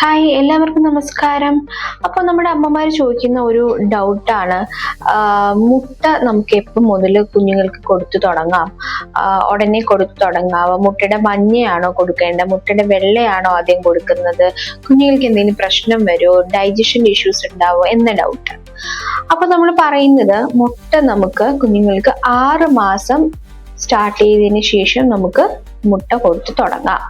Hi, എല്ലാവർക്കും നമസ്കാരം. അപ്പോൾ നമ്മുടെ അമ്മമാർ ചോദിക്കുന്ന ഒരു ഡൗട്ടാണ്, മുട്ട നമുക്ക് എപ്പോൾ മുതൽ കുഞ്ഞുങ്ങൾക്ക് കൊടുത്തു തുടങ്ങാം? ഉടനെ കൊടുത്തു തുടങ്ങാവോ? മുട്ടയുടെ മഞ്ഞയാണോ കൊടുക്കേണ്ടത്, മുട്ടയുടെ വെള്ളയാണോ ആദ്യം കൊടുക്കുന്നത്? കുഞ്ഞുങ്ങൾക്ക് എന്തെങ്കിലും പ്രശ്നം വരുമോ, ഡൈജഷൻ ഇഷ്യൂസ് ഉണ്ടാവോ എന്ന ഡൗട്ട്. അപ്പൊ നമ്മൾ പറയുന്നത്, മുട്ട നമുക്ക് കുഞ്ഞുങ്ങൾക്ക് 6 മാസം സ്റ്റാർട്ട് ചെയ്തതിന് ശേഷം നമുക്ക് മുട്ട കൊടുത്തു തുടങ്ങാം.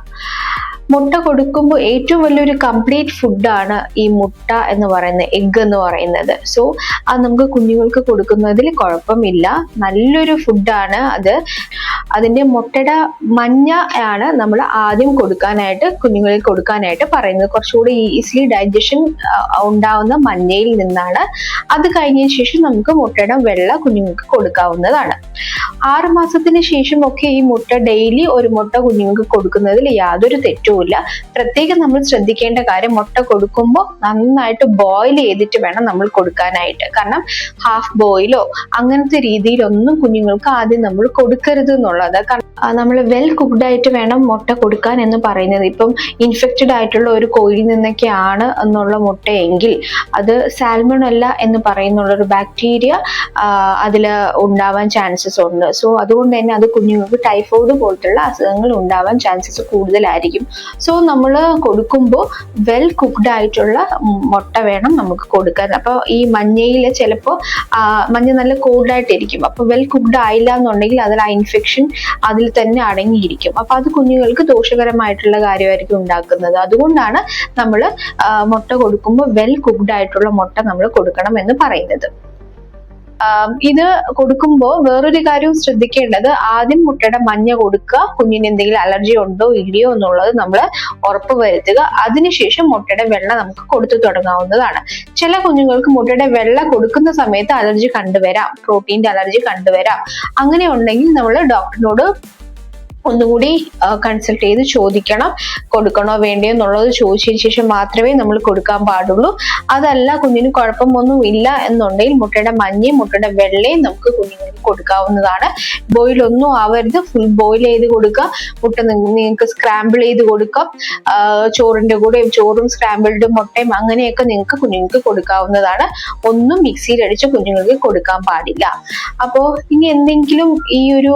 മുട്ട കൊടുക്കുമ്പോൾ ഏറ്റവും വലിയൊരു കംപ്ലീറ്റ് ഫുഡാണ് ഈ മുട്ട എന്ന് പറയുന്നത്, എഗ് എന്ന് പറയുന്നത്. സോ അത് നമുക്ക് കുഞ്ഞുങ്ങൾക്ക് കൊടുക്കുന്നതിൽ കുഴപ്പമില്ല, നല്ലൊരു ഫുഡാണ് അത്. അതിന്റെ മുട്ടയുടെ മഞ്ഞ ആണ് നമ്മൾ ആദ്യം കൊടുക്കാനായിട്ട്, കുഞ്ഞുങ്ങൾക്ക് കൊടുക്കാനായിട്ട് പറയുന്നത്. കുറച്ചുകൂടി ഈസിലി ഡൈജഷൻ ഉണ്ടാവുന്ന മഞ്ഞയിൽ നിന്നാണ്. അത് കഴിഞ്ഞതിന് ശേഷം നമുക്ക് മുട്ടയുടെ വെള്ള കുഞ്ഞുങ്ങൾക്ക് കൊടുക്കാവുന്നതാണ്. 6 മാസത്തിന് ശേഷം ഒക്കെ ഈ മുട്ട ഡെയിലി ഒരു മുട്ട കുഞ്ഞുങ്ങൾക്ക് കൊടുക്കുന്നതിൽ യാതൊരു തെറ്റുമില്ല. പ്രത്യേകം നമ്മൾ ശ്രദ്ധിക്കേണ്ട കാര്യം, മുട്ട കൊടുക്കുമ്പോൾ നന്നായിട്ട് ബോയിൽ ചെയ്തിട്ട് വേണം നമ്മൾ കൊടുക്കാനായിട്ട്. കാരണം ഹാഫ് ബോയിലോ അങ്ങനത്തെ രീതിയിലൊന്നും കുഞ്ഞുങ്ങൾക്ക് ആദ്യം നമ്മൾ കൊടുക്കരുത് എന്നുള്ളത്. നമ്മൾ വെൽ കുക്ക്ഡ് ആയിട്ട് വേണം മുട്ട കൊടുക്കാൻ എന്ന് പറയുന്നത്. ഇപ്പം ഇൻഫെക്റ്റഡ് ആയിട്ടുള്ള ഒരു കോഴിയിൽ നിന്നൊക്കെയാണ് എന്നുള്ള മുട്ടയെങ്കിൽ അത് സാൽമണല്ല എന്ന് പറയുന്നുള്ള ഒരു ബാക്ടീരിയ അതിൽ ഉണ്ടാവാൻ ചാൻസസ് ഉണ്ട്. സോ അതുകൊണ്ട് തന്നെ അത് കുഞ്ഞുങ്ങൾക്ക് ടൈഫോയിഡ് പോലത്തുള്ള അസുഖങ്ങൾ ഉണ്ടാവാൻ ചാൻസസ് കൂടുതലായിരിക്കും. സോ നമ്മൾ കൊടുക്കുമ്പോൾ വെൽ കുക്ക്ഡ് ആയിട്ടുള്ള മുട്ട വേണം നമുക്ക് കൊടുക്കാൻ. അപ്പൊ ഈ മഞ്ഞയിൽ ചിലപ്പോൾ മഞ്ഞ നല്ല കോൾഡായിട്ടിരിക്കും. അപ്പൊ വെൽ കുക്ക്ഡ് ആയില്ല എന്നുണ്ടെങ്കിൽ അതിൽ ആ ഇൻഫെക്ഷൻ അതിൽ തന്നെ അടങ്ങിയിരിക്കും. അപ്പൊ അത് കുഞ്ഞുങ്ങൾക്ക് ദോഷകരമായിട്ടുള്ള കാര്യമായിരിക്കും ഉണ്ടാക്കുന്നത്. അതുകൊണ്ടാണ് നമ്മൾ മുട്ട കൊടുക്കുമ്പോൾ വെൽ കുക്ക്ഡ് ആയിട്ടുള്ള മുട്ട നമ്മൾ കൊടുക്കണം എന്ന് പറയുന്നത്. ഇത് കൊടുക്കുമ്പോൾ വേറൊരു കാര്യം ശ്രദ്ധിക്കേണ്ടത്, ആദ്യം മുട്ടയുടെ മഞ്ഞ കൊടുക്കുക. കുഞ്ഞിന് എന്തെങ്കിലും അലർജി ഉണ്ടോ ഇല്ലയോ എന്നുള്ളത് നമ്മൾ ഉറപ്പ് വരുത്തുക. അതിനുശേഷം മുട്ടയുടെ വെള്ള നമുക്ക് കൊടുത്തു തുടങ്ങാവുന്നതാണ്. ചില കുഞ്ഞുങ്ങൾക്ക് മുട്ടയുടെ വെള്ള കൊടുക്കുന്ന സമയത്ത് അലർജി കണ്ടുവരാം, പ്രോട്ടീന്റെ അലർജി കണ്ടുവരാം. അങ്ങനെ ഉണ്ടെങ്കിൽ നമ്മൾ ഡോക്ടറിനോട് ഒന്നുകൂടി കൺസൾട്ട് ചെയ്ത് ചോദിക്കണം, കൊടുക്കണോ വേണ്ടയോ എന്നുള്ളത് ചോദിച്ചതിന് ശേഷം മാത്രമേ നമ്മൾ കൊടുക്കാൻ പാടുള്ളൂ. അതല്ല കുഞ്ഞിന് കുഴപ്പമൊന്നും ഇല്ല എന്നുണ്ടെങ്കിൽ മുട്ടയുടെ മഞ്ഞയും മുട്ടയുടെ വെള്ളയും നമുക്ക് കുഞ്ഞുങ്ങൾക്ക് കൊടുക്കാവുന്നതാണ്. ബോയിൽ ഒന്നും ആവരുത്, ഫുൾ ബോയിൽ ചെയ്ത് കൊടുക്കുക. മുട്ട നിങ്ങൾക്ക് സ്ക്രാമ്പിൾ ചെയ്ത് കൊടുക്കാം. ചോറിന്റെ കൂടെ ചോറും സ്ക്രാമ്പിൾഡ് മുട്ടയും അങ്ങനെയൊക്കെ നിങ്ങൾക്ക് കുഞ്ഞുങ്ങൾക്ക് കൊടുക്കാവുന്നതാണ്. ഒന്നും മിക്സിയിൽ അടിച്ച് കുഞ്ഞുങ്ങൾക്ക് കൊടുക്കാൻ പാടില്ല. അപ്പോ ഇനി എന്തെങ്കിലും ഈ ഒരു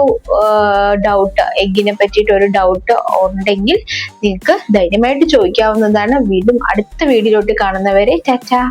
ഡൗട്ട്, എഗ്ഗിനെ പറ്റിയിട്ട് ഒരു ഡൗട്ട് ഉണ്ടെങ്കിൽ നിങ്ങൾക്ക് ധൈര്യമായിട്ട് ചോദിക്കാവുന്നതാണ്. വീണ്ടും അടുത്ത വീഡിയോയിലോട്ട് കാണുന്നവരെ ടാറ്റാ.